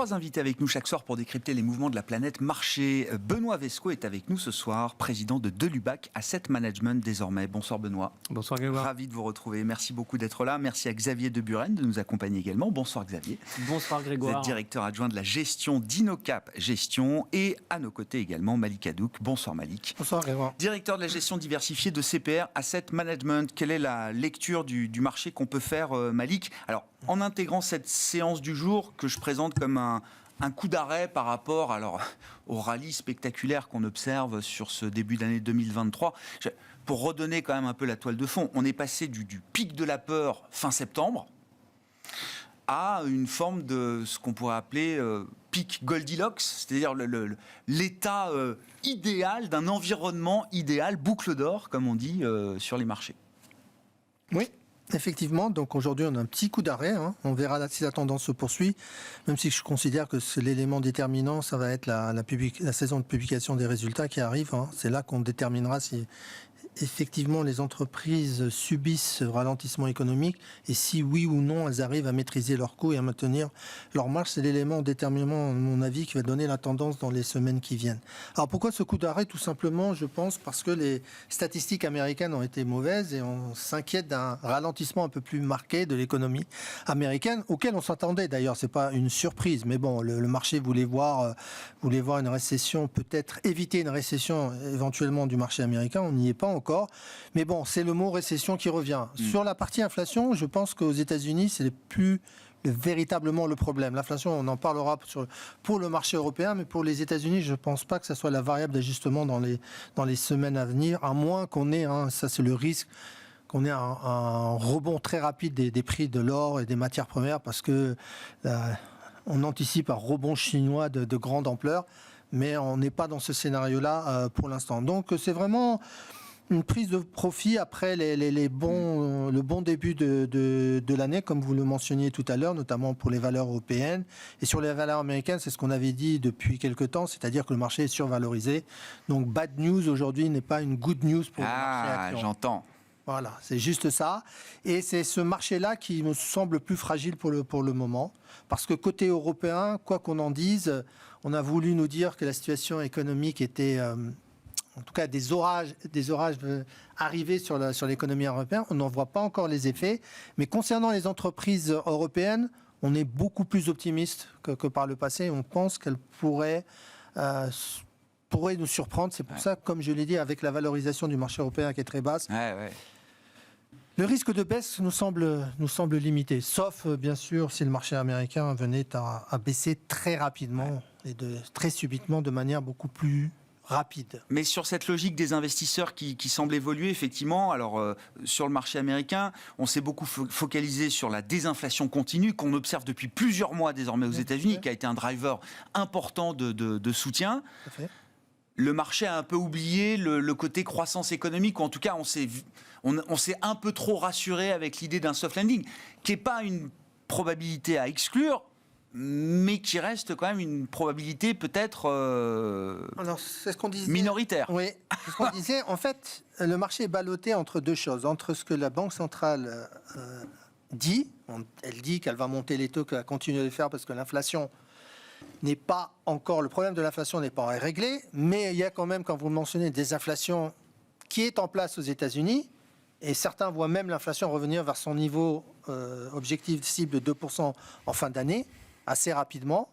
3 invités avec nous chaque soir pour décrypter les mouvements de la planète marché. Benoît Vesco est avec nous ce soir, président de Delubac Asset Management désormais. Bonsoir Benoît. Bonsoir Grégoire. Ravi de vous retrouver. Merci beaucoup d'être là. Merci à Xavier de Buren de nous accompagner également. Bonsoir Xavier. Bonsoir Grégoire. Vous êtes directeur adjoint de la gestion d'Inocap Gestion et à nos côtés également Malik Hadouk. Bonsoir Malik. Bonsoir Grégoire. Directeur de la gestion diversifiée de CPR Asset Management. Quelle est la lecture du marché qu'on peut faire Malik? Alors, en intégrant cette séance du jour que je présente comme un coup d'arrêt par rapport au rallye spectaculaire qu'on observe sur ce début d'année 2023. Pour redonner quand même un peu la toile de fond, on est passé du pic de la peur fin septembre à une forme de ce qu'on pourrait appeler pic Goldilocks, c'est-à-dire l'état idéal d'un environnement idéal, boucle d'or, comme on dit, sur les marchés. Oui. Effectivement, donc aujourd'hui on a un petit coup d'arrêt, on verra si la tendance se poursuit, même si je considère que c'est l'élément déterminant, ça va être la saison de publication des résultats qui arrive, c'est là qu'on déterminera si effectivement les entreprises subissent ce ralentissement économique et si oui ou non elles arrivent à maîtriser leurs coûts et à maintenir leur marge. C'est l'élément déterminant, à mon avis, qui va donner la tendance dans les semaines qui viennent. Alors pourquoi ce coup d'arrêt? Tout simplement, je pense, parce que les statistiques américaines ont été mauvaises et on s'inquiète d'un ralentissement un peu plus marqué de l'économie américaine, auquel on s'attendait d'ailleurs, c'est pas une surprise, mais bon, le marché voulait voir une récession, peut-être éviter une récession éventuellement du marché américain, on n'y est pas encore. Mais bon, c'est le mot récession qui revient. Sur la partie inflation, je pense qu'aux États-Unis, c'est véritablement le problème. L'inflation, on en parlera pour le marché européen, mais pour les États-Unis, je ne pense pas que ça soit la variable d'ajustement dans les semaines à venir, à moins qu'on ait, ça c'est le risque, qu'on ait un rebond très rapide des prix de l'or et des matières premières, parce que on anticipe un rebond chinois de grande ampleur, mais on n'est pas dans ce scénario-là pour l'instant. Donc c'est vraiment une prise de profit après le bon début de l'année, comme vous le mentionniez tout à l'heure, notamment pour les valeurs européennes. Et sur les valeurs américaines, c'est ce qu'on avait dit depuis quelque temps, c'est-à-dire que le marché est survalorisé. Donc bad news aujourd'hui n'est pas une good news pour le marché action. Ah, j'entends. Voilà, c'est juste ça. Et c'est ce marché-là qui me semble plus fragile pour le moment. Parce que côté européen, quoi qu'on en dise, on a voulu nous dire que la situation économique était... en tout cas, des orages arriver sur l'économie européenne. On n'en voit pas encore les effets. Mais concernant les entreprises européennes, on est beaucoup plus optimiste que par le passé. On pense qu'elles pourraient nous surprendre. C'est pour ça, comme je l'ai dit, avec la valorisation du marché européen qui est très basse, le risque de baisse nous semble limité. Sauf, bien sûr, si le marché américain venait à baisser très rapidement et très subitement de manière beaucoup plus rapide. Mais sur cette logique des investisseurs qui semble évoluer, effectivement, alors sur le marché américain, on s'est beaucoup focalisé sur la désinflation continue qu'on observe depuis plusieurs mois désormais aux États-Unis, qui a été un driver important de soutien. Tout à fait. Le marché a un peu oublié le côté croissance économique, ou en tout cas on s'est un peu trop rassuré avec l'idée d'un soft landing, qui n'est pas une probabilité à exclure, mais qui reste quand même une probabilité peut-être Alors, c'est ce qu'on disait, minoritaire. Oui, c'est ce qu'on disait. En fait, le marché est ballotté entre deux choses. Entre ce que la Banque centrale dit, elle dit qu'elle va monter les taux, qu'elle va continuer de le faire parce que l'inflation n'est pas encore... Le problème de l'inflation n'est pas réglé, mais il y a quand même, quand vous mentionnez des inflations qui est en place aux États-Unis, et certains voient même l'inflation revenir vers son niveau objectif cible de 2% en fin d'année, assez rapidement.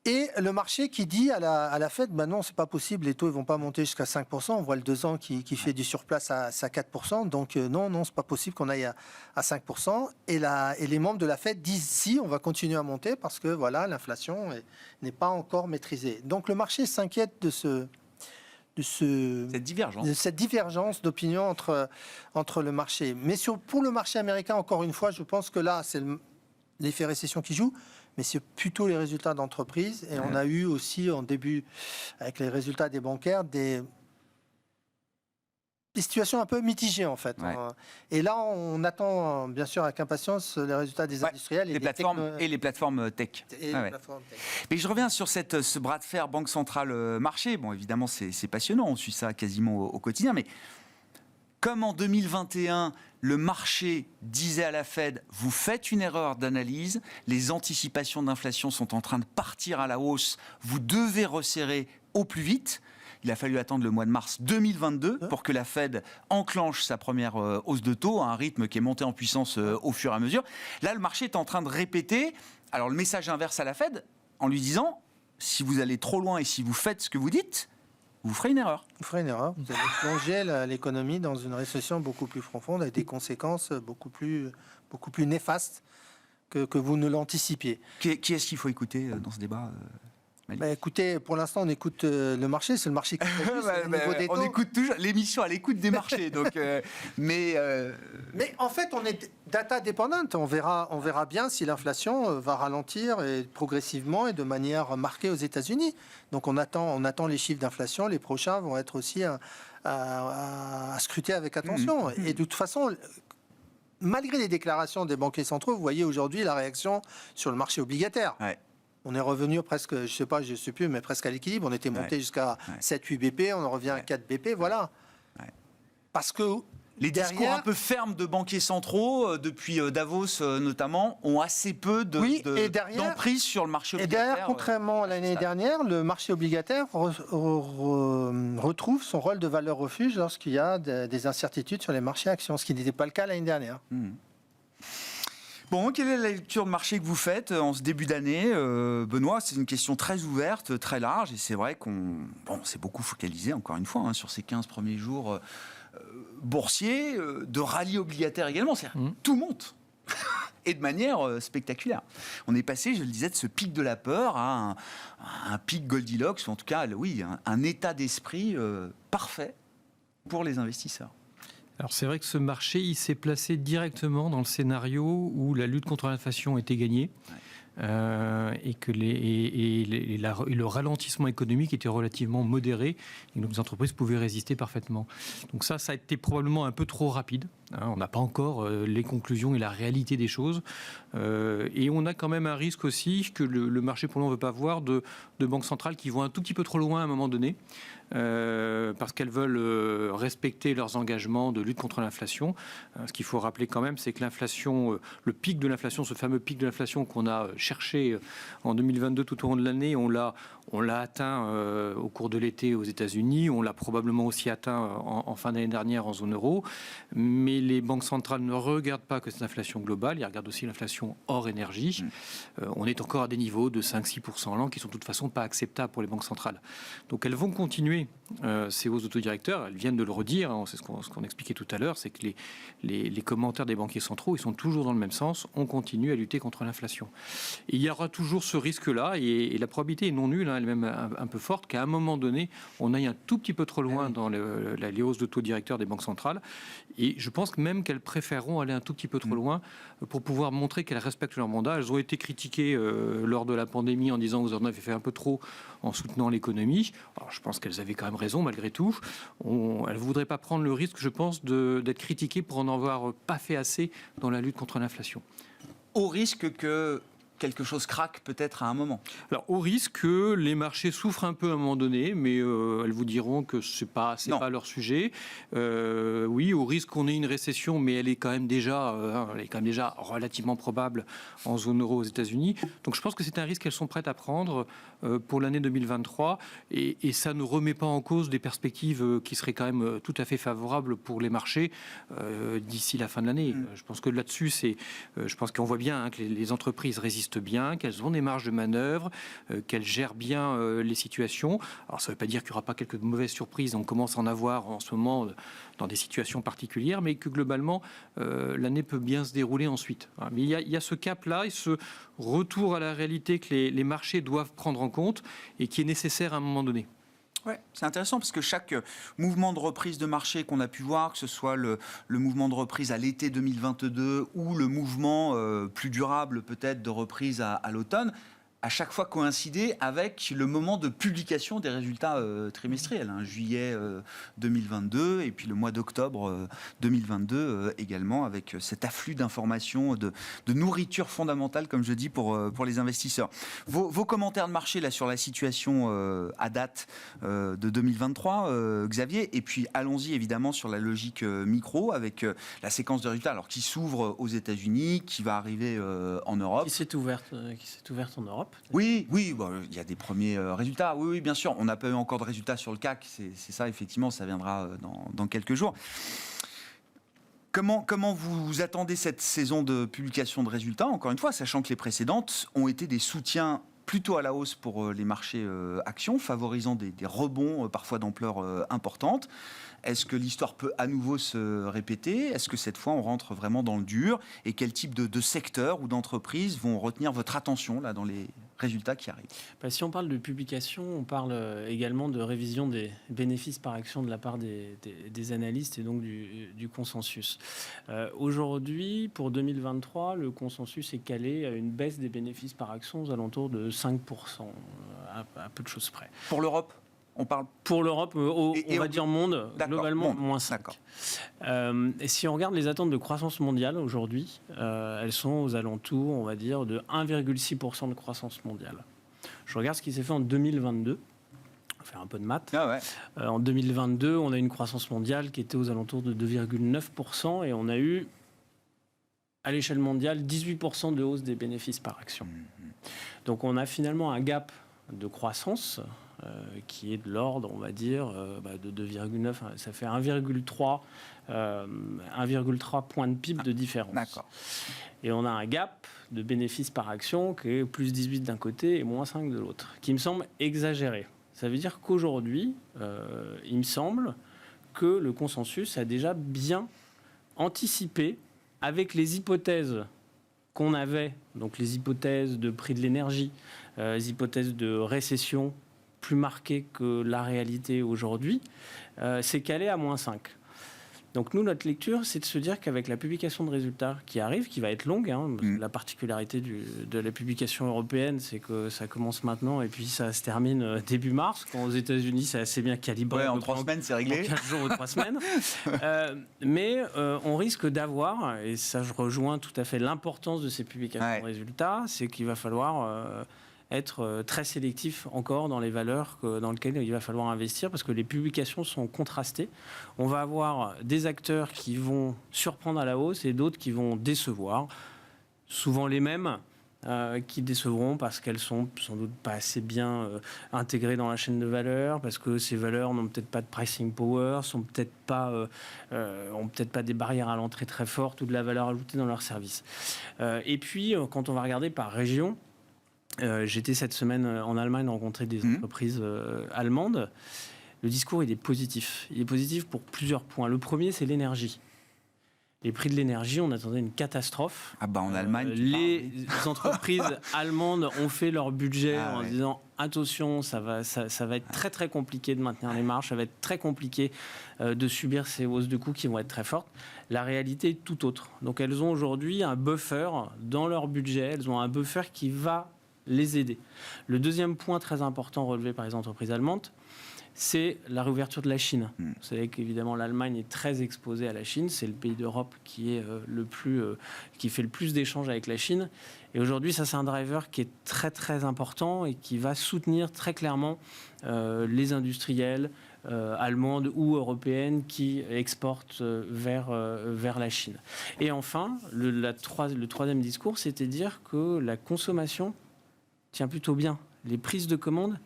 Et le marché qui dit à la Fed, non, c'est pas possible, les taux ne vont pas monter jusqu'à 5%. On voit le 2 ans qui fait du surplace à 4%. Donc non, c'est pas possible qu'on aille à 5%. Et les membres de la Fed disent si, on va continuer à monter parce que voilà, l'inflation n'est pas encore maîtrisée. Donc le marché s'inquiète de cette divergence d'opinion entre le marché. Mais pour le marché américain, encore une fois, je pense que là, c'est l'effet récession qui joue, mais c'est plutôt les résultats d'entreprise. Et on a eu aussi, en début, avec les résultats des bancaires, des situations un peu mitigées, en fait. Ouais. Et là, on attend, bien sûr, avec impatience, les résultats des industriels les plateformes tech. Mais je reviens sur ce bras de fer Banque centrale marché. Bon, évidemment, c'est passionnant, on suit ça quasiment au quotidien, mais comme en 2021, le marché disait à la Fed, vous faites une erreur d'analyse, les anticipations d'inflation sont en train de partir à la hausse, vous devez resserrer au plus vite. Il a fallu attendre le mois de mars 2022 pour que la Fed enclenche sa première hausse de taux, à un rythme qui est monté en puissance au fur et à mesure. Là, le marché est en train de répéter, alors le message inverse à la Fed, en lui disant, si vous allez trop loin et si vous faites ce que vous dites, vous ferez une erreur. Vous ferez une erreur. Vous allez plonger l'économie dans une récession beaucoup plus profonde avec des conséquences beaucoup plus néfastes que vous ne l'anticipiez. Qui est-ce qu'il faut écouter dans ce débat écoutez, pour l'instant, on écoute le marché. C'est le marché qui produit, le niveau des taux. On écoute toujours l'émission à l'écoute des marchés. Donc, mais en fait, on est data dépendante. On verra bien si l'inflation va ralentir progressivement et de manière marquée aux États-Unis. Donc, on attend les chiffres d'inflation. Les prochains vont être aussi à scruter avec attention. Et de toute façon, malgré les déclarations des banquiers centraux, vous voyez aujourd'hui la réaction sur le marché obligataire. Ouais. On est revenu presque, je sais plus, mais presque à l'équilibre. On était monté jusqu'à 7-8 BP, on en revient à 4 BP, voilà. Ouais. Parce que les discours un peu fermes de banquiers centraux, depuis Davos notamment, ont assez peu d'emprise sur le marché obligataire. Et derrière, contrairement à l'année dernière, le marché obligataire retrouve son rôle de valeur refuge lorsqu'il y a des incertitudes sur les marchés actions, ce qui n'était pas le cas l'année dernière. Bon, quelle est la lecture de marché que vous faites en ce début d'année, Benoît? C'est une question très ouverte, très large, et c'est vrai qu'on s'est beaucoup focalisé, encore une fois, sur ces 15 premiers jours boursiers, de rallye obligataire également. C'est-à-dire tout monte, et de manière spectaculaire. On est passé, je le disais, de ce pic de la peur à un pic Goldilocks, ou en tout cas, oui, un état d'esprit parfait pour les investisseurs. Alors c'est vrai que ce marché, il s'est placé directement dans le scénario où la lutte contre l'inflation était gagnée. Et que le ralentissement économique était relativement modéré et donc les entreprises pouvaient résister parfaitement. Donc ça a été probablement un peu trop rapide. On n'a pas encore les conclusions et la réalité des choses. Et on a quand même un risque aussi que le marché pour nous ne veut pas voir de banques centrales qui vont un tout petit peu trop loin à un moment donné. Parce qu'elles veulent respecter leurs engagements de lutte contre l'inflation. Ce qu'il faut rappeler quand même, c'est que l'inflation, le pic de l'inflation, ce fameux pic de l'inflation qu'on a cherché en 2022 tout au long de l'année, on l'a atteint au cours de l'été aux États-Unis, on l'a probablement aussi atteint en fin d'année dernière en zone euro, mais les banques centrales ne regardent pas que cette inflation globale, ils regardent aussi l'inflation hors énergie. On est encore à des niveaux de 5-6% l'an qui sont de toute façon pas acceptables pour les banques centrales. Donc elles vont continuer ces hausses d'autodirecteurs, elles viennent de le redire, c'est ce qu'on expliquait tout à l'heure, c'est que les commentaires des banquiers centraux, ils sont toujours dans le même sens, on continue à lutter contre l'inflation. Et il y aura toujours ce risque-là, et la probabilité est non nulle, elle est même un peu forte, qu'à un moment donné, on aille un tout petit peu trop loin dans les hausses de taux directeurs des banques centrales, et je pense même qu'elles préféreront aller un tout petit peu trop loin pour pouvoir montrer qu'elles respectent leur mandat. Elles ont été critiquées lors de la pandémie en disant que vous en avez fait un peu trop en soutenant l'économie. Alors je pense qu'elles avaient quand même raison malgré tout. Elles ne voudraient pas prendre le risque, je pense, d'être critiquées pour en avoir pas fait assez dans la lutte contre l'inflation. Au risque que quelque chose craque peut-être à un moment. Alors, au risque que les marchés souffrent un peu à un moment donné, mais elles vous diront que c'est pas leur sujet. Oui, au risque qu'on ait une récession, mais elle est quand même déjà relativement probable en zone euro aux États-Unis. Donc, je pense que c'est un risque qu'elles sont prêtes à prendre pour l'année 2023, et ça ne remet pas en cause des perspectives qui seraient quand même tout à fait favorables pour les marchés d'ici la fin de l'année. Je pense que là-dessus, je pense qu'on voit bien que les entreprises résistent bien, qu'elles ont des marges de manœuvre, qu'elles gèrent bien les situations. Alors ça ne veut pas dire qu'il n'y aura pas quelques mauvaises surprises, on commence à en avoir en ce moment dans des situations particulières, mais que globalement l'année peut bien se dérouler ensuite. Mais il y a ce cap-là et ce retour à la réalité que les marchés doivent prendre en compte et qui est nécessaire à un moment donné. Ouais, c'est intéressant parce que chaque mouvement de reprise de marché qu'on a pu voir, que ce soit le mouvement de reprise à l'été 2022 ou le mouvement plus durable peut-être de reprise à l'automne, à chaque fois coïncider avec le moment de publication des résultats trimestriels, juillet 2022 et puis le mois d'octobre 2022 également, avec cet afflux d'informations, de nourriture fondamentale, comme je dis, pour les investisseurs. Vos commentaires de marché là, sur la situation à date de 2023, Xavier, et puis allons-y évidemment sur la logique micro, avec la séquence de résultats alors, qui s'ouvre aux États-Unis, qui va arriver en Europe. Qui s'est ouverte en Europe. Oui, bon, il y a des premiers résultats. Oui, bien sûr. On n'a pas eu encore de résultats sur le CAC. C'est ça, effectivement, ça viendra dans quelques jours. Comment vous attendez cette saison de publication de résultats, encore une fois, sachant que les précédentes ont été des soutiens plutôt à la hausse pour les marchés actions, favorisant des rebonds parfois d'ampleur importante. Est-ce que l'histoire peut à nouveau se répéter? Est-ce que cette fois on rentre vraiment dans le dur? Et quel type de secteurs ou d'entreprises vont retenir votre attention là, dans les résultats qui arrivent? Si on parle de publication, on parle également de révision des bénéfices par action de la part des analystes et donc du consensus. Aujourd'hui, pour 2023, le consensus est calé à une baisse des bénéfices par action aux alentours de 5%, à peu de choses près. Pour l'Europe? On parle pour l'Europe, on va dire monde, globalement, moins 5. Et si on regarde les attentes de croissance mondiale aujourd'hui, elles sont aux alentours, on va dire, de 1,6% de croissance mondiale. Je regarde ce qui s'est fait en 2022. On va faire un peu de maths. En 2022, on a une croissance mondiale qui était aux alentours de 2,9% et on a eu, à l'échelle mondiale, 18% de hausse des bénéfices par action. Donc on a finalement un gap de croissance qui est de l'ordre, on va dire, de 2,9, ça fait 1,3 points de PIB de différence. D'accord. Et on a un gap de bénéfices par action qui est plus 18 d'un côté et moins 5 de l'autre, qui me semble exagéré. Ça veut dire qu'aujourd'hui, il me semble que le consensus a déjà bien anticipé avec les hypothèses qu'on avait, donc les hypothèses de prix de l'énergie, les hypothèses de récession plus marquées que la réalité aujourd'hui, c'est calé à moins 5. Donc nous, notre lecture, c'est de se dire qu'avec la publication de résultats qui arrive, qui va être longue, la particularité de la publication européenne, c'est que ça commence maintenant et puis ça se termine début mars, quand aux États-Unis, c'est assez bien calibré. Ouais, en 3 semaines, c'est réglé. En 15 jours ou 3 semaines. Mais on risque d'avoir, et ça je rejoins tout à fait l'importance de ces publications de résultats, c'est qu'il va falloir être très sélectif encore dans les valeurs dans lesquelles il va falloir investir parce que les publications sont contrastées. On va avoir des acteurs qui vont surprendre à la hausse et d'autres qui vont décevoir. Souvent les mêmes qui décevront parce qu'elles sont sans doute pas assez bien intégrées dans la chaîne de valeur, parce que ces valeurs n'ont peut-être pas de pricing power, ont peut-être pas des barrières à l'entrée très fortes ou de la valeur ajoutée dans leurs services. Et puis quand on va regarder par région, j'étais cette semaine en Allemagne rencontrer des entreprises allemandes. Le discours, il est positif. Il est positif pour plusieurs points. Le premier, c'est l'énergie. Les prix de l'énergie, on attendait une catastrophe. En Allemagne, les entreprises allemandes ont fait leur budget en disant attention, ça va être très très compliqué de maintenir les marges, ça va être très compliqué de subir ces hausses de coûts qui vont être très fortes. La réalité est tout autre. Donc elles ont aujourd'hui un buffer dans leur budget, elles ont un buffer qui va les aider. Le deuxième point très important relevé par les entreprises allemandes, c'est la réouverture de la Chine. Vous savez qu'évidemment l'Allemagne est très exposée à la Chine, c'est le pays d'Europe qui fait le plus d'échanges avec la Chine. Et aujourd'hui, ça c'est un driver qui est très très important et qui va soutenir très clairement les industriels allemandes ou européennes qui exportent vers la Chine. Et enfin, le troisième discours, c'était de dire que la consommation tient plutôt bien. Les prises de commandes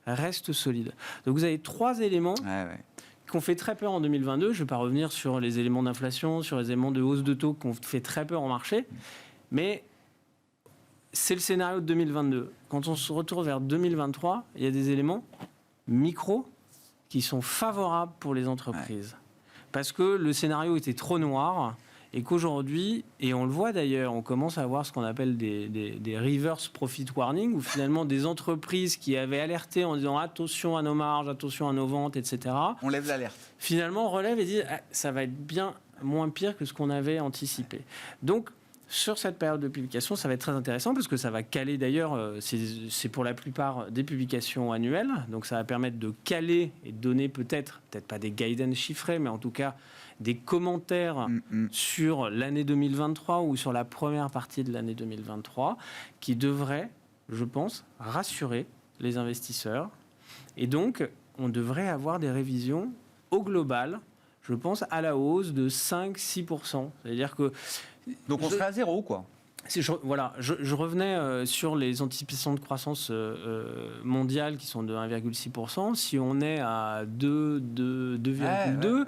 restent solides. Donc vous avez 3 éléments qui ont fait très peur en 2022. Je ne vais pas revenir sur les éléments d'inflation, sur les éléments de hausse de taux qui ont fait très peur en marché. Mais c'est le scénario de 2022. Quand on se retourne vers 2023, il y a des éléments micro qui sont favorables pour les entreprises. Parce que le scénario était trop noir et qu'aujourd'hui, et on le voit d'ailleurs, on commence à avoir ce qu'on appelle des reverse profit warning, où finalement des entreprises qui avaient alerté en disant attention à nos marges, attention à nos ventes, etc. On lève l'alerte. Finalement, on relève et dit ça va être bien moins pire que ce qu'on avait anticipé. Donc, sur cette période de publication, ça va être très intéressant parce que ça va caler d'ailleurs, c'est pour la plupart des publications annuelles, donc ça va permettre de caler et de donner peut-être pas des guidance chiffrés, mais en tout cas des commentaires sur l'année 2023 ou sur la première partie de l'année 2023 qui devraient, je pense, rassurer les investisseurs. Et donc, on devrait avoir des révisions au global, je pense, à la hausse de 5-6%. C'est-à-dire que... Donc on serait à zéro, quoi. Je revenais sur les anticipations de croissance mondiale qui sont de 1,6%. Si on est à 2,2,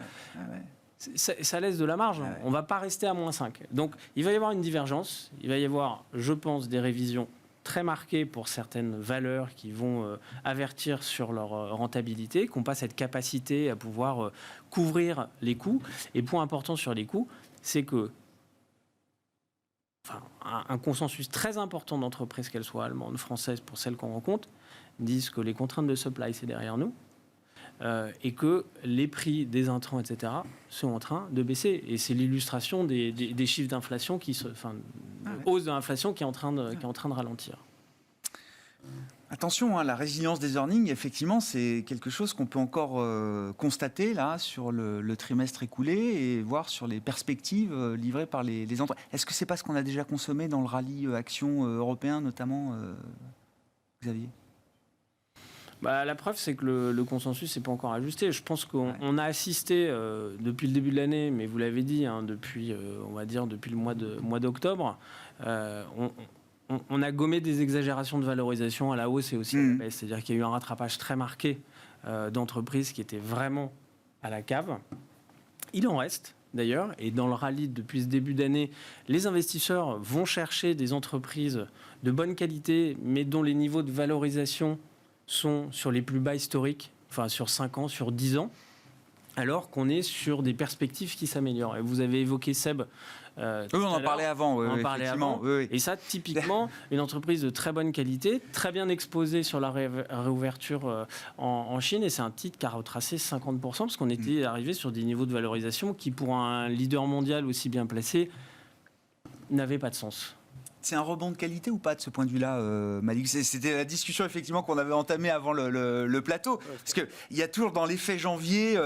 ça laisse de la marge. On ne va pas rester à -5. Donc il va y avoir une divergence. Il va y avoir, je pense, des révisions très marquées pour certaines valeurs qui vont avertir sur leur rentabilité, qui n'ont pas cette capacité à pouvoir couvrir les coûts. Et point important sur les coûts, c'est que un consensus très important d'entreprises, qu'elles soient allemandes, françaises, pour celles qu'on rencontre, disent que les contraintes de supply, c'est derrière nous, et que les prix des intrants, etc., sont en train de baisser. Et c'est l'illustration des chiffres d'inflation, hausse de l'inflation qui est en train de ralentir. Attention, la résilience des earnings, effectivement, c'est quelque chose qu'on peut encore constater là sur le trimestre écoulé et voir sur les perspectives livrées par les entreprises. Est-ce que c'est pas ce qu'on a déjà consommé dans le rallye action européen, notamment, Xavier ? La preuve, c'est que le consensus n'est pas encore ajusté. Je pense qu'on a assisté depuis le début de l'année, mais vous l'avez dit, depuis le mois d'octobre, on a gommé des exagérations de valorisation à la hausse et aussi à la baisse. C'est-à-dire qu'il y a eu un rattrapage très marqué d'entreprises qui étaient vraiment à la cave. Il en reste, d'ailleurs, et dans le rallye depuis ce début d'année, les investisseurs vont chercher des entreprises de bonne qualité, mais dont les niveaux de valorisation sont sur les plus bas historiques, enfin sur 5 ans, sur 10 ans, alors qu'on est sur des perspectives qui s'améliorent. Et vous avez évoqué Seb. Oui, on en parlait avant. On en parlait avant. Oui. Et ça, typiquement, une entreprise de très bonne qualité, très bien exposée sur la réouverture en Chine. Et c'est un titre qui a retracé 50%, parce qu'on était arrivé sur des niveaux de valorisation qui, pour un leader mondial aussi bien placé, n'avaient pas de sens. C'est un rebond de qualité ou pas de ce point de vue-là, Malik ? C'était la discussion effectivement qu'on avait entamée avant le plateau. Parce qu'il y a toujours dans l'effet janvier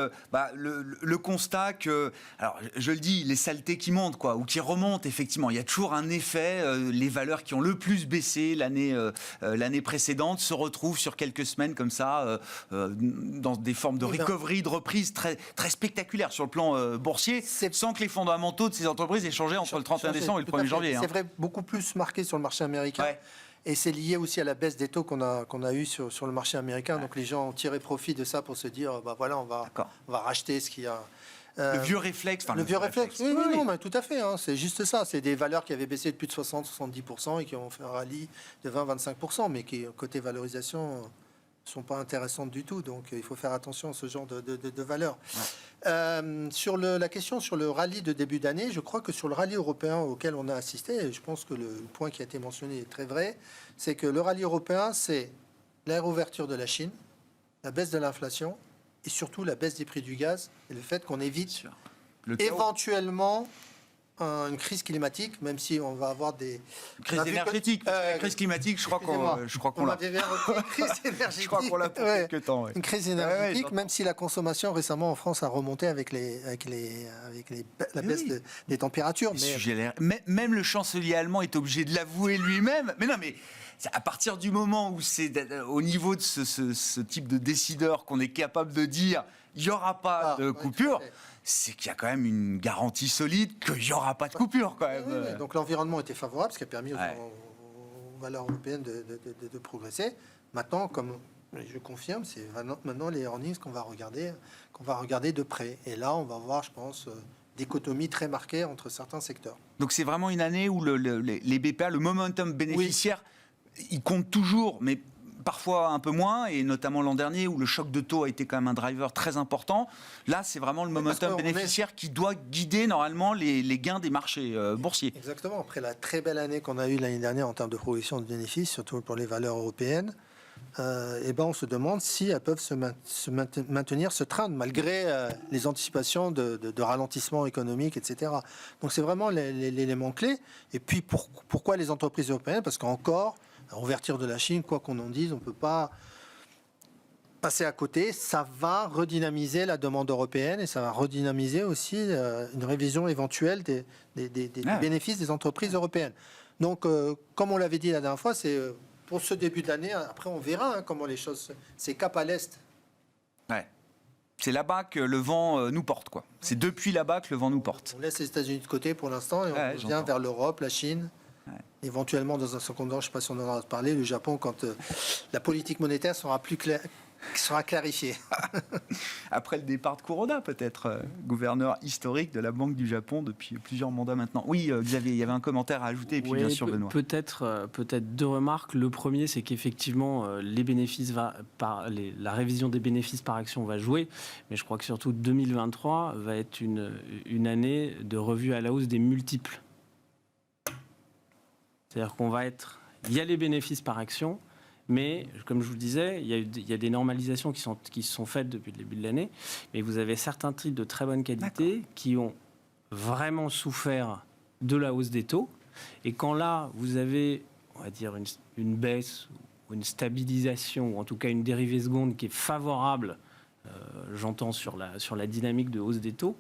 le constat que, alors je le dis, les saletés qui montent ou qui remontent effectivement. Il y a toujours un effet, les valeurs qui ont le plus baissé l'année précédente se retrouvent sur quelques semaines comme ça, dans des formes de recovery, de reprise très, très spectaculaires sur le plan boursier, sans que les fondamentaux de ces entreprises aient changé entre le 31 décembre et le 1er janvier. C'est vrai, beaucoup plus marqué sur le marché américain. Ouais. Et c'est lié aussi à la baisse des taux qu'on a eu sur le marché américain. Ouais. Donc les gens ont tiré profit de ça pour se dire, on va racheter ce qu'il y a. Le vieux réflexe. Le vieux réflexe. Oui, non, mais tout à fait. C'est juste ça. C'est des valeurs qui avaient baissé de plus de 60-70% et qui ont fait un rallye de 20-25%, mais qui, côté valorisation, ne sont pas intéressantes du tout. Donc il faut faire attention à ce genre de valeurs. Ouais. Sur la question sur le rallye de début d'année, je crois que sur le rallye européen auquel on a assisté, et je pense que le point qui a été mentionné est très vrai, c'est que le rallye européen, c'est la réouverture de la Chine, la baisse de l'inflation et surtout la baisse des prix du gaz et le fait qu'on évite éventuellement une crise climatique, même si on va avoir des... Crise énergétique. La crise climatique, je crois qu'on l'a... Crise énergétique. Je crois qu'on l'a pour quelques temps. Ouais. Une crise énergétique, même si la consommation récemment en France a remonté avec la baisse des températures. Mais... Même le chancelier allemand est obligé de l'avouer lui-même. Mais non, mais... À partir du moment où c'est au niveau de ce type de décideur qu'on est capable de dire il n'y aura pas de coupure, c'est qu'il y a quand même une garantie solide qu'il n'y aura pas de coupure quand même. Oui. Donc l'environnement était favorable, ce qui a permis aux valeurs européennes de progresser. Maintenant, comme je confirme, c'est maintenant les earnings qu'on va regarder de près. Et là, on va voir, je pense, dichotomie très marquée entre certains secteurs. Donc c'est vraiment une année où les BPA, le momentum bénéficiaire, il compte toujours, mais parfois un peu moins, et notamment l'an dernier où le choc de taux a été quand même un driver très important. Là, c'est vraiment le momentum bénéficiaire qui doit guider normalement les gains des marchés boursiers. Exactement. Après la très belle année qu'on a eue l'année dernière en termes de progression de bénéfices, surtout pour les valeurs européennes, on se demande si elles peuvent maintenir ce train malgré les anticipations de ralentissement économique, etc. Donc c'est vraiment l'élément clé. Et puis pourquoi les entreprises européennes? Parce qu'encore, à convertir de la Chine, quoi qu'on en dise, on ne peut pas passer à côté. Ça va redynamiser la demande européenne et ça va redynamiser aussi une révision éventuelle des bénéfices des entreprises européennes. Donc, comme on l'avait dit la dernière fois, c'est pour ce début d'année. Après, on verra comment les choses. C'est cap à l'est. Ouais. C'est là-bas que le vent nous porte, quoi. C'est depuis là-bas que le vent nous porte. On laisse les États-Unis de côté pour l'instant et on revient vers l'Europe, la Chine. Ouais. Éventuellement, dans un second temps, je ne sais pas si on en aura parlé, le Japon, quand la politique monétaire sera plus claire. Qui sera clarifié. Après le départ de Kuroda, peut-être, gouverneur historique de la Banque du Japon depuis plusieurs mandats maintenant. Oui, Xavier, il y avait un commentaire à ajouter, et puis bien sûr Benoît. Peut-être deux remarques. Le premier, c'est qu'effectivement, les bénéfices la révision des bénéfices par action va jouer, mais je crois que surtout 2023 va être une année de revue à la hausse des multiples. C'est-à-dire il y a les bénéfices par action, mais, comme je vous le disais, il y a des normalisations qui sont faites depuis le début de l'année. Mais vous avez certains titres de très bonne qualité qui ont vraiment souffert de la hausse des taux. Et quand là, vous avez, on va dire, une baisse ou une stabilisation, ou en tout cas une dérivée seconde qui est favorable, j'entends, sur la dynamique de hausse des taux,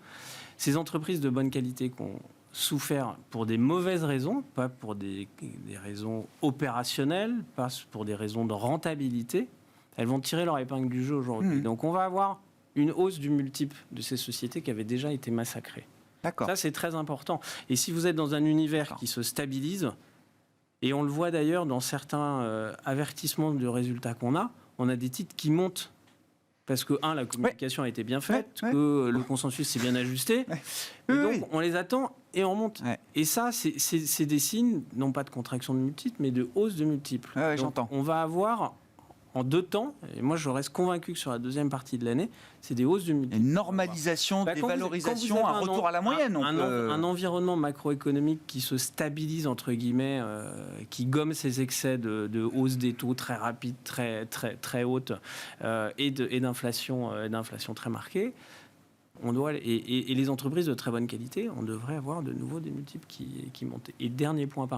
ces entreprises de bonne qualité qui ont souffert pour des mauvaises raisons, pas pour des raisons opérationnelles, pas pour des raisons de rentabilité, elles vont tirer leur épingle du jeu aujourd'hui. Donc on va avoir une hausse du multiple de ces sociétés qui avaient déjà été massacrées. D'accord. Ça, c'est très important. Et si vous êtes dans un univers qui se stabilise, et on le voit d'ailleurs dans certains avertissements de résultats qu'on a, on a des titres qui montent. Parce que, la communication a été bien faite, que le consensus s'est bien ajusté. Et donc, on les attend et on remonte. Et ça, c'est des signes, non pas de contraction de multiples, mais de hausse de multiples. Donc, j'entends. On va avoir, en 2 temps, et moi je reste convaincu que sur la deuxième partie de l'année, c'est des hausses de multiples. Une normalisation, des valorisations, un retour à la moyenne. Un environnement macroéconomique qui se stabilise, entre guillemets, qui gomme ses excès de hausse des taux très rapides, très, très, très hautes, et d'inflation très marquée. Et les entreprises de très bonne qualité, on devrait avoir de nouveau des multiples qui montent. Et dernier point,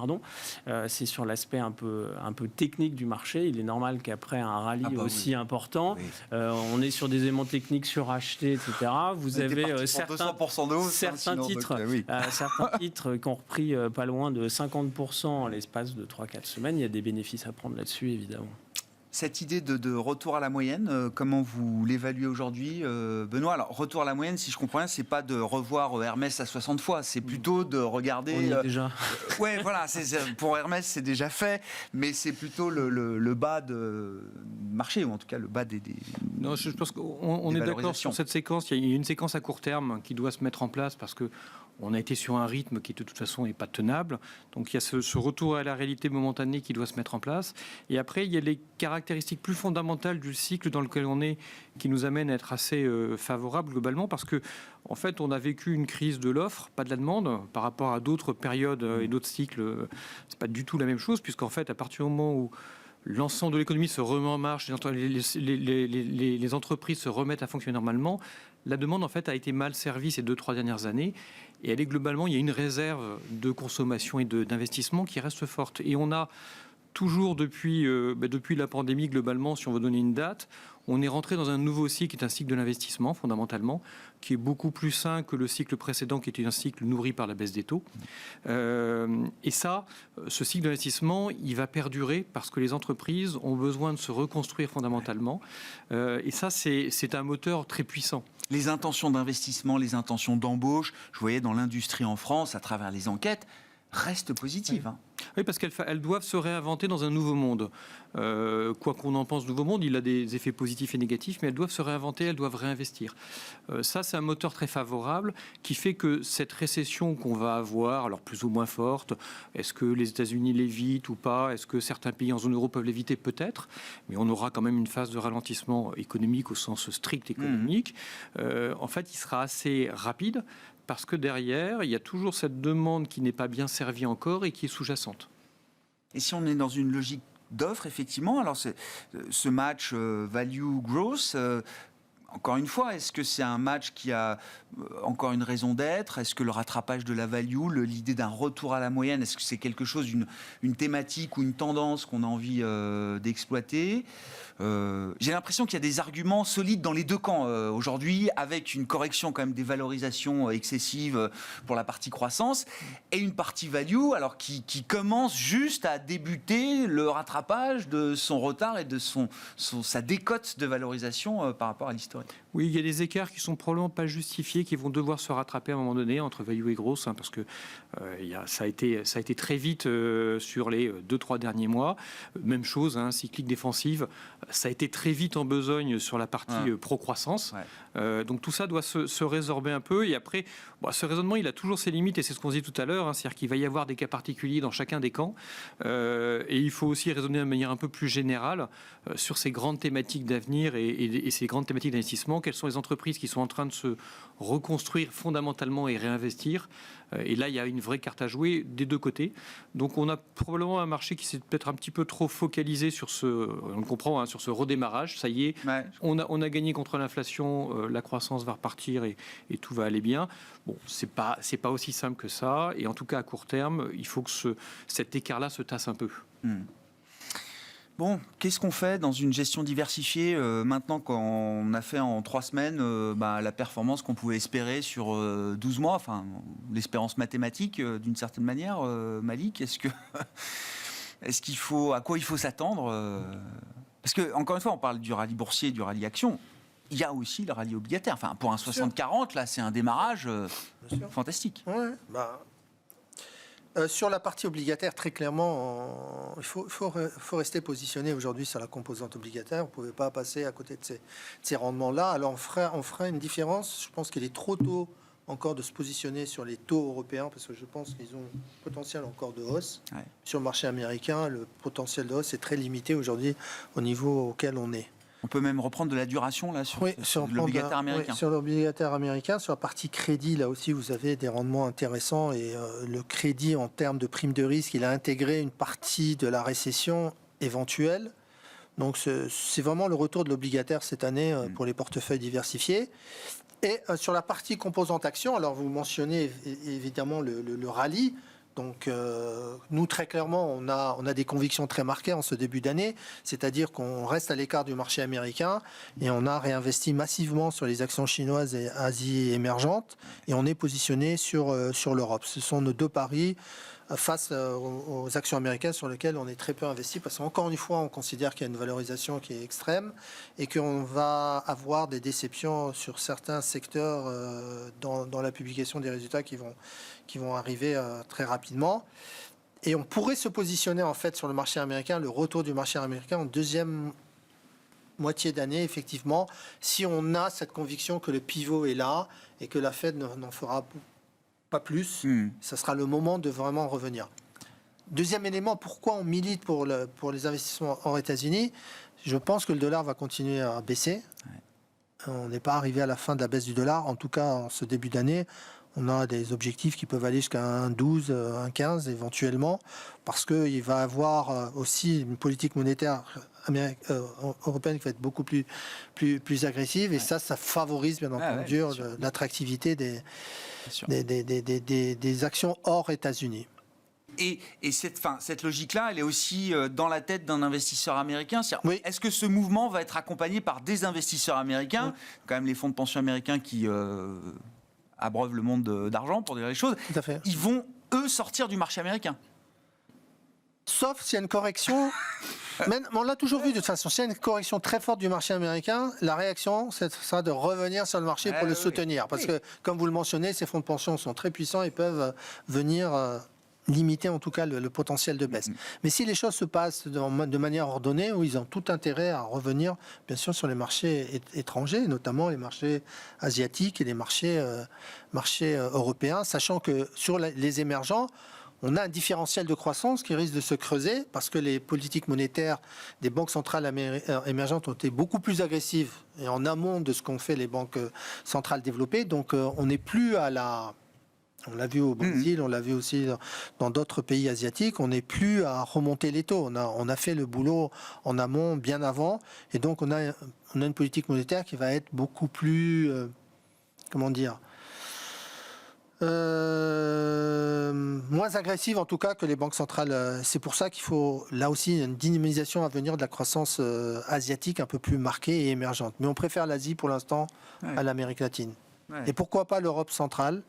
c'est sur l'aspect un peu technique du marché. Il est normal qu'après un rallye aussi important, on est sur des éléments techniques surachetés, etc. Vous avez certains titres qui ont repris pas loin de 50% en l'espace de 3-4 semaines. Il y a des bénéfices à prendre là-dessus, évidemment. Cette idée de retour à la moyenne, comment vous l'évaluez aujourd'hui, Benoît? Alors, retour à la moyenne, si je comprends bien, c'est pas de revoir Hermès à 60 fois, c'est plutôt de regarder... On y est déjà. Ouais, voilà, pour Hermès, c'est déjà fait, mais c'est plutôt le bas de marché, ou en tout cas le bas des Non, je pense qu'on est d'accord sur cette séquence. Il y a une séquence à court terme qui doit se mettre en place parce que on a été sur un rythme qui, de toute façon, n'est pas tenable. Donc, il y a ce retour à la réalité momentanée qui doit se mettre en place. Et après, il y a les caractéristiques plus fondamentales du cycle dans lequel on est qui nous amènent à être assez favorables globalement parce que, en fait, on a vécu une crise de l'offre, pas de la demande, par rapport à d'autres périodes et d'autres cycles. C'est pas du tout la même chose puisqu'en fait, à partir du moment où l'ensemble de l'économie se remet en marche, les entreprises se remettent à fonctionner normalement, la demande, en fait, a été mal servie ces 2-3 dernières années. Et elle est globalement, il y a une réserve de consommation et d'investissement qui reste forte. Et on a toujours, depuis la pandémie, globalement, si on veut donner une date, on est rentré dans un nouveau cycle, qui est un cycle de l'investissement, fondamentalement, qui est beaucoup plus sain que le cycle précédent, qui était un cycle nourri par la baisse des taux. Et ça, ce cycle d'investissement, il va perdurer parce que les entreprises ont besoin de se reconstruire fondamentalement. Et ça, c'est un moteur très puissant. Les intentions d'investissement, les intentions d'embauche, je voyais dans l'industrie en France, à travers les enquêtes, restent positives. Oui, parce qu'elles doivent se réinventer dans un nouveau monde. Quoi qu'on en pense, nouveau monde, il a des effets positifs et négatifs, mais elles doivent se réinventer, elles doivent réinvestir. Ça, c'est un moteur très favorable qui fait que cette récession qu'on va avoir, alors plus ou moins forte, est-ce que les États-Unis l'évitent ou pas? Est-ce que certains pays en zone euro peuvent l'éviter? Peut-être, mais on aura quand même une phase de ralentissement économique au sens strict économique. En fait, il sera assez rapide. Parce que derrière, il y a toujours cette demande qui n'est pas bien servie encore et qui est sous-jacente. Et si on est dans une logique d'offres, effectivement. Alors, ce match value-growth, encore une fois, est-ce que c'est un match qui a encore une raison d'être? Est-ce que le rattrapage de la value, l'idée d'un retour à la moyenne, est-ce que c'est quelque chose, une thématique ou une tendance qu'on a envie d'exploiter? J'ai l'impression qu'il y a des arguments solides dans les deux camps aujourd'hui, avec une correction quand même des valorisations excessives pour la partie croissance et une partie value, alors qui commence juste à débuter le rattrapage de son retard et de sa décote de valorisation par rapport à l'historique. Oui, il y a des écarts qui sont probablement pas justifiés, qui vont devoir se rattraper à un moment donné entre value et grosse, parce que ça a été très vite sur les 2-3 derniers mois. Même chose, cyclique défensive, ça a été très vite en besogne sur la partie pro-croissance. Ouais. Donc tout ça doit se résorber un peu. Et après, ce raisonnement, il a toujours ses limites, et c'est ce qu'on se dit tout à l'heure, c'est-à-dire qu'il va y avoir des cas particuliers dans chacun des camps. Et il faut aussi raisonner de manière un peu plus générale sur ces grandes thématiques d'avenir et ces grandes thématiques d'investissement. Quelles sont les entreprises qui sont en train de se reconstruire fondamentalement et réinvestir? Et là, il y a une vraie carte à jouer des deux côtés. Donc, on a probablement un marché qui s'est peut-être un petit peu trop focalisé sur on le comprend, sur ce redémarrage. Ça y est, ouais. On a gagné contre l'inflation, la croissance va repartir et tout va aller bien. Bon, c'est pas aussi simple que ça. Et en tout cas, à court terme, il faut que cet écart-là se tasse un peu. Bon, qu'est-ce qu'on fait dans une gestion diversifiée maintenant qu'on a fait en 3 semaines la performance qu'on pouvait espérer sur 12 mois, enfin l'espérance mathématique d'une certaine manière, Malik, à quoi il faut s'attendre parce que, encore une fois, on parle du rallye boursier, du rallye action. Il y a aussi le rallye obligataire. Enfin, pour un 60-40, là, c'est un démarrage fantastique. Ouais, sur la partie obligataire, très clairement, il faut rester positionné aujourd'hui sur la composante obligataire. Vous ne pouvez pas passer à côté de ces rendements-là. Alors, on fera une différence. Je pense qu'il est trop tôt encore de se positionner sur les taux européens, parce que je pense qu'ils ont un potentiel encore de hausse. Ouais. Sur le marché américain, le potentiel de hausse est très limité aujourd'hui au niveau auquel on est. On peut même reprendre de la duration là sur l'obligataire américain. Oui, sur l'obligataire américain, sur la partie crédit, là aussi vous avez des rendements intéressants et le crédit en termes de prime de risque, il a intégré une partie de la récession éventuelle. Donc c'est vraiment le retour de l'obligataire cette année pour les portefeuilles diversifiés. Et sur la partie composante action, alors vous mentionnez évidemment le rallye. Donc, nous, très clairement, on a des convictions très marquées en ce début d'année, c'est-à-dire qu'on reste à l'écart du marché américain et on a réinvesti massivement sur les actions chinoises et Asie émergente et on est positionné sur l'Europe. Ce sont nos deux paris face aux actions américaines sur lesquelles on est très peu investi parce qu'encore une fois, on considère qu'il y a une valorisation qui est extrême et qu'on va avoir des déceptions sur certains secteurs dans la publication des résultats qui vont arriver très rapidement. Et on pourrait se positionner en fait sur le marché américain, le retour du marché américain en deuxième moitié d'année, effectivement, si on a cette conviction que le pivot est là et que la Fed n'en fera pas plus, ça sera le moment de vraiment revenir. Deuxième élément, pourquoi on milite pour les investissements hors États-Unis? Je pense que le dollar va continuer à baisser. Ouais. On n'est pas arrivé à la fin de la baisse du dollar, en tout cas en ce début d'année. On a des objectifs qui peuvent aller jusqu'à 1,12, 1,15 éventuellement, parce qu'il va y avoir aussi une politique monétaire européenne qui va être beaucoup plus agressive, et ça favorise bien entendu l'attractivité des actions hors États-Unis. Et cette logique-là, elle est aussi dans la tête d'un investisseur américain. Oui. Est-ce que ce mouvement va être accompagné par des investisseurs américains, quand même les fonds de pension américains qui abreuvent le monde d'argent, pour dire les choses, tout à fait. Ils vont, eux, sortir du marché américain. Sauf s'il y a une correction. Mais on l'a toujours vu de toute façon. S'il y a une correction très forte du marché américain, la réaction, ce sera de revenir sur le marché pour le soutenir. Parce que, comme vous le mentionnez, ces fonds de pension sont très puissants et peuvent venir limiter en tout cas le potentiel de baisse. Mais si les choses se passent de manière ordonnée, où ils ont tout intérêt à revenir, bien sûr, sur les marchés étrangers, notamment les marchés asiatiques et les marchés européens, sachant que sur les émergents, on a un différentiel de croissance qui risque de se creuser parce que les politiques monétaires des banques centrales émergentes ont été beaucoup plus agressives et en amont de ce qu'ont fait les banques centrales développées. Donc on n'est plus à la On l'a vu au Brésil, on l'a vu aussi dans d'autres pays asiatiques. On n'est plus à remonter les taux. On a fait le boulot en amont bien avant. Et donc, on a une politique monétaire qui va être beaucoup plus... moins agressive en tout cas que les banques centrales. C'est pour ça qu'il faut là aussi une dynamisation à venir de la croissance asiatique un peu plus marquée et émergente. Mais on préfère l'Asie pour l'instant à l'Amérique latine. Ouais. Et pourquoi pas l'Europe centrale ?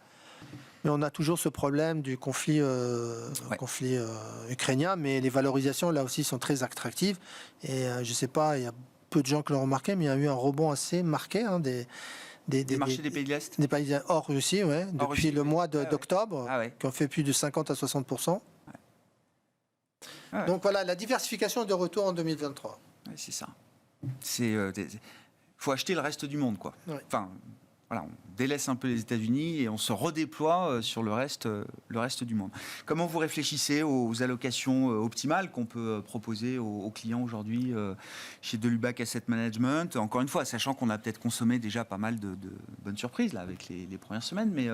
Mais on a toujours ce problème du conflit ukrainien, mais les valorisations là aussi sont très attractives. Et je ne sais pas, il y a peu de gens qui l'ont remarqué, mais il y a eu un rebond assez marqué des marchés des pays de l'Est. Des pays hors Russie, ouais, depuis Russie, le mois d'octobre, qui ont fait plus de 50 à 60%. Donc voilà, la diversification est de retour en 2023. Ouais, c'est ça. Faut acheter le reste du monde, quoi. Ouais. Enfin, voilà, on délaisse un peu les États-Unis et on se redéploie sur le reste du monde. Comment vous réfléchissez aux allocations optimales qu'on peut proposer aux clients aujourd'hui chez Delubac Asset Management ? Encore une fois, sachant qu'on a peut-être consommé déjà pas mal de bonnes surprises là, avec les premières semaines, mais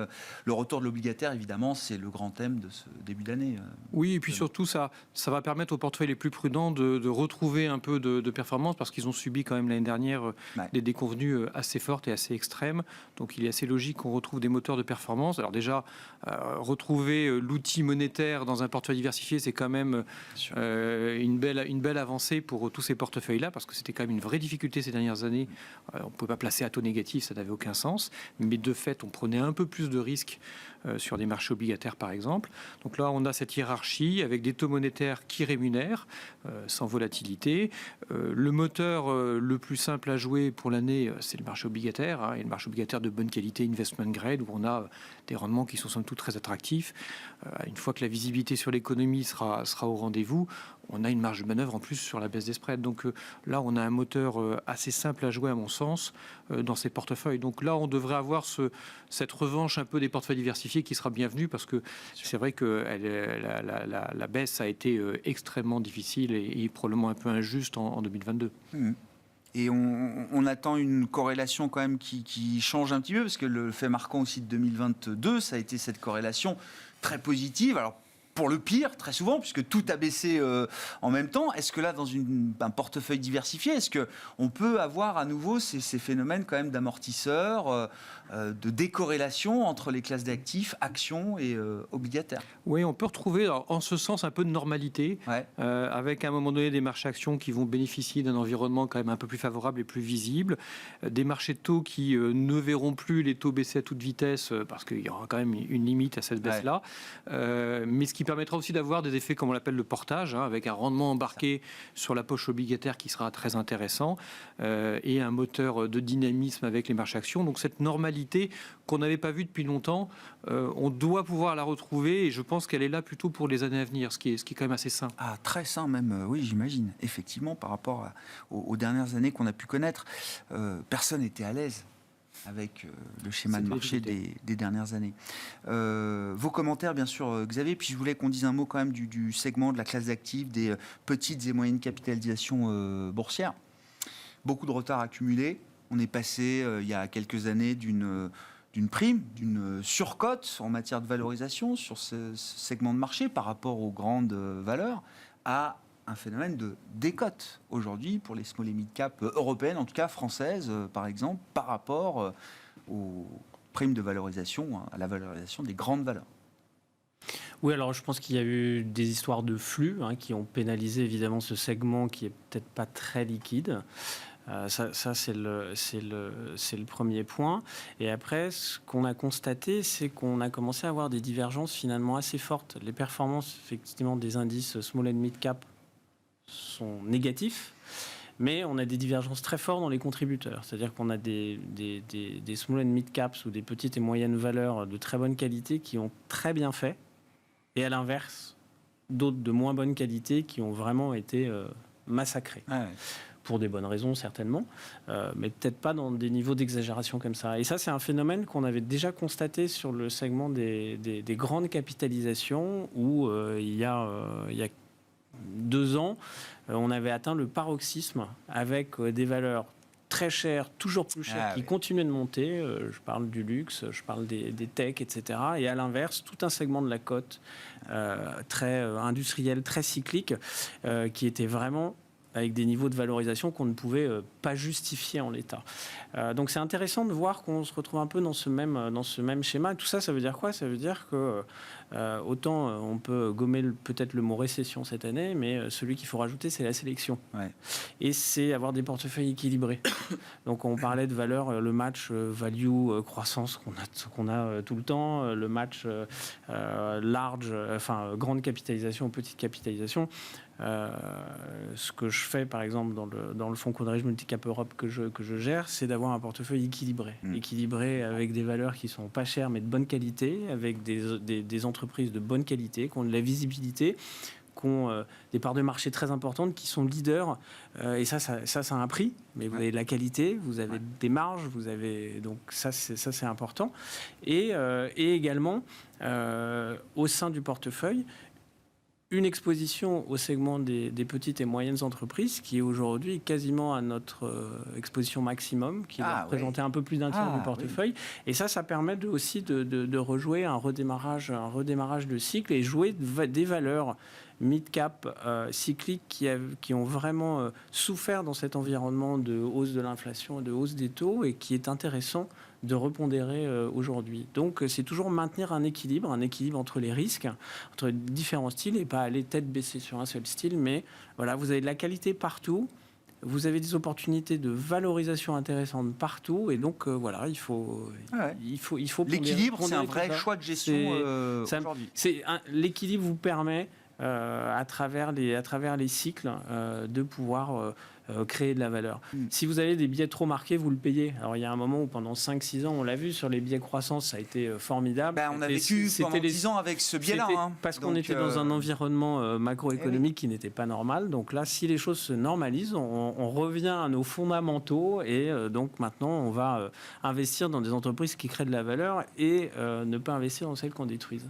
le retour de l'obligataire, évidemment, c'est le grand thème de ce début d'année. Oui, et puis surtout, ça va permettre aux portefeuilles les plus prudents de retrouver un peu de performance parce qu'ils ont subi quand même l'année dernière des déconvenues assez fortes et assez extrêmes. Donc il est assez logique qu'on retrouve des moteurs de performance. Alors déjà, retrouver l'outil monétaire dans un portefeuille diversifié, c'est quand même une belle avancée pour tous ces portefeuilles-là, parce que c'était quand même une vraie difficulté ces dernières années. On ne pouvait pas placer à taux négatif, ça n'avait aucun sens. Mais de fait, on prenait un peu plus de risques sur des marchés obligataires, par exemple. Donc là, on a cette hiérarchie avec des taux monétaires qui rémunèrent, sans volatilité. Le moteur le plus simple à jouer pour l'année, c'est le marché obligataire, et le marché obligataire de bonne qualité, investment grade, où on a des rendements qui sont somme toute très attractifs. Une fois que la visibilité sur l'économie sera au rendez-vous, on a une marge de manœuvre en plus sur la baisse des spreads. Donc là, on a un moteur assez simple à jouer, à mon sens, dans ces portefeuilles. Donc là, on devrait avoir cette revanche un peu des portefeuilles diversifiés qui sera bienvenue, parce que c'est vrai que la baisse a été extrêmement difficile et probablement un peu injuste en 2022. Et on attend une corrélation quand même qui change un petit peu, parce que le fait marquant aussi de 2022, ça a été cette corrélation très positive. Alors, pour le pire, très souvent, puisque tout a baissé en même temps. Est-ce que là, dans un portefeuille diversifié, est-ce qu'on peut avoir à nouveau ces phénomènes quand même d'amortisseurs, de décorrélation entre les classes d'actifs, actions et obligataires ? Oui, on peut retrouver en ce sens un peu de normalité, avec à un moment donné des marchés actions qui vont bénéficier d'un environnement quand même un peu plus favorable et plus visible, des marchés de taux qui ne verront plus les taux baisser à toute vitesse, parce qu'il y aura quand même une limite à cette baisse-là, mais ce qui permettra aussi d'avoir des effets, comme on l'appelle, le portage, avec un rendement embarqué sur la poche obligataire qui sera très intéressant, et un moteur de dynamisme avec les marchés actions. Donc cette normalité qu'on n'avait pas vue depuis longtemps, on doit pouvoir la retrouver, et je pense qu'elle est là plutôt pour les années à venir, ce qui est quand même assez sain. Ah, très sain même, oui, j'imagine. Effectivement, par rapport aux dernières années qu'on a pu connaître, personne n'était à l'aise avec le schéma de marché des dernières années. Vos commentaires, bien sûr, Xavier, puis je voulais qu'on dise un mot quand même du segment de la classe d'actifs, des petites et moyennes capitalisations boursières. Beaucoup de retard accumulé. On est passé, il y a quelques années, d'une prime, d'une surcote en matière de valorisation sur ce segment de marché par rapport aux grandes valeurs, à un phénomène de décote aujourd'hui pour les small et mid cap européennes, en tout cas françaises par exemple, par rapport aux primes de valorisation, à la valorisation des grandes valeurs. Oui, alors je pense qu'il y a eu des histoires de flux qui ont pénalisé évidemment ce segment qui est peut-être pas très liquide. Ça c'est le premier point. Et après, ce qu'on a constaté, c'est qu'on a commencé à avoir des divergences finalement assez fortes. Les performances effectivement des indices small and mid cap sont négatifs, mais on a des divergences très fortes dans les contributeurs. C'est-à-dire qu'on a des small and mid caps ou des petites et moyennes valeurs de très bonne qualité qui ont très bien fait, et à l'inverse, d'autres de moins bonne qualité qui ont vraiment été massacrés. Pour des bonnes raisons certainement, mais peut-être pas dans des niveaux d'exagération comme ça. Et ça, c'est un phénomène qu'on avait déjà constaté sur le segment des grandes capitalisations, où il y a 2 ans, on avait atteint le paroxysme avec des valeurs très chers, toujours plus chers, qui continuent de monter. Je parle du luxe, je parle des techs, etc. Et à l'inverse, tout un segment de la cote très industriel, très cyclique, qui était vraiment avec des niveaux de valorisation qu'on ne pouvait pas justifier en l'état. Donc c'est intéressant de voir qu'on se retrouve un peu dans ce même schéma. Et tout ça, ça veut dire quoi ? Ça veut dire que autant on peut gommer peut-être le mot récession cette année, mais celui qu'il faut rajouter, c'est la sélection. Ouais. Et c'est avoir des portefeuilles équilibrés. Donc on parlait de valeur, le match value croissance qu'on a tout le temps, le match large, enfin grande capitalisation, petite capitalisation. Ce que je fais par exemple dans le fonds Coinrich Multicap Europe que je gère, c'est d'avoir un portefeuille équilibré avec des valeurs qui sont pas chères mais de bonne qualité, avec des entreprises de bonne qualité, qui ont de la visibilité, qui ont des parts de marché très importantes, qui sont leaders, et ça a un prix, mais vous avez de la qualité, vous avez des marges, vous avez, donc ça c'est important, et également au sein du portefeuille, une exposition au segment des petites et moyennes entreprises qui est aujourd'hui quasiment à notre exposition maximum, qui va représenter un peu plus d'un tiers du portefeuille. Oui. Et ça permet aussi de rejouer un redémarrage de cycle et jouer des valeurs mid-cap cycliques qui ont vraiment souffert dans cet environnement de hausse de l'inflation et de hausse des taux et qui est intéressant de repondérer aujourd'hui. Donc c'est toujours maintenir un équilibre entre les risques, entre différents styles et pas aller tête baissée sur un seul style, mais voilà, vous avez de la qualité partout, vous avez des opportunités de valorisation intéressantes partout, et donc voilà, il faut l'équilibre, c'est un vrai choix de gestion aujourd'hui. L'équilibre vous permet à travers les cycles de pouvoir créer de la valeur. Si vous avez des biais trop marqués, vous le payez. Alors il y a un moment où pendant 5-6 ans, on l'a vu sur les biais croissance, ça a été formidable. On a vécu pendant 10 ans avec ce biais-là. Parce qu'on était dans un environnement macroéconomique qui n'était pas normal. Donc là, si les choses se normalisent, on revient à nos fondamentaux et donc maintenant, on va investir dans des entreprises qui créent de la valeur et ne pas investir dans celles qu'on détruise.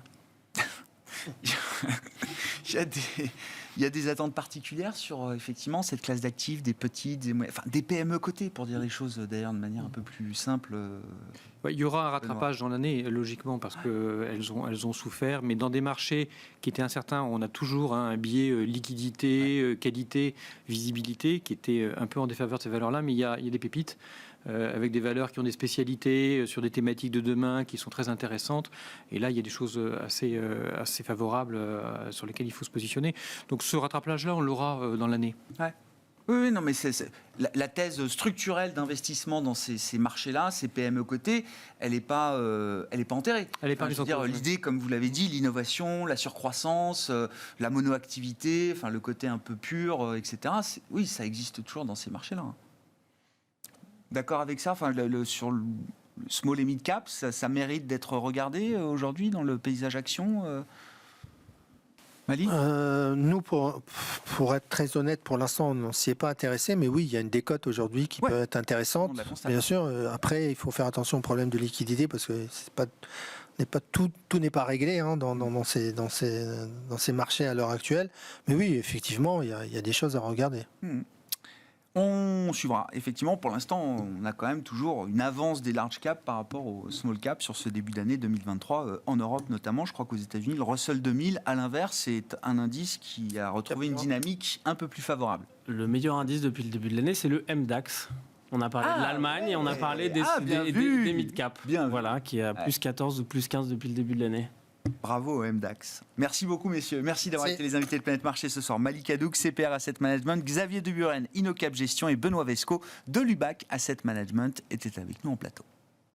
Il y a des attentes particulières sur effectivement cette classe d'actifs, des petites, des PME cotées, pour dire les choses d'ailleurs de manière un peu plus simple. Il y aura un rattrapage dans l'année, logiquement, parce qu'elles ont souffert, mais dans des marchés qui étaient incertains, on a toujours un biais liquidité, qualité, visibilité, qui était un peu en défaveur de ces valeurs-là, mais il y a des pépites. Avec des valeurs qui ont des spécialités sur des thématiques de demain qui sont très intéressantes. Et là, il y a des choses assez favorables sur lesquelles il faut se positionner. Donc ce rattrapage-là, on l'aura dans l'année. Ouais. Oui, non, mais la thèse structurelle d'investissement dans ces marchés-là, ces PME cotées, elle n'est pas enterrée. Elle est pas l'idée, comme vous l'avez dit, l'innovation, la surcroissance, la monoactivité, le côté un peu pur, etc. Oui, ça existe toujours dans ces marchés-là. D'accord avec ça, sur le small et mid cap, ça mérite d'être regardé aujourd'hui dans le paysage action. Mali ? Nous, pour être très honnête, pour l'instant, on ne s'y est pas intéressé, mais oui, il y a une décote aujourd'hui qui peut être intéressante. Bien sûr, après, il faut faire attention au problème de liquidité parce que tout n'est pas réglé dans ces marchés à l'heure actuelle. Mais oui, effectivement, il y a des choses à regarder. On suivra. Effectivement, pour l'instant, on a quand même toujours une avance des large caps par rapport aux small caps sur ce début d'année 2023, en Europe notamment. Je crois qu'aux États-Unis, le Russell 2000, à l'inverse, c'est un indice qui a retrouvé une dynamique un peu plus favorable. Le meilleur indice depuis le début de l'année, c'est le MDAX. On a parlé de l'Allemagne et on a parlé des mid-cap, qui est à plus 14 ou plus 15 depuis le début de l'année. Bravo au MDAX. Merci beaucoup, messieurs. Merci d'avoir été les invités de Planète Marché ce soir. Malik Hadouk, CPR Asset Management, Xavier Deburen, InnoCap Gestion et Benoît Vesco de Lubac Asset Management étaient avec nous en plateau.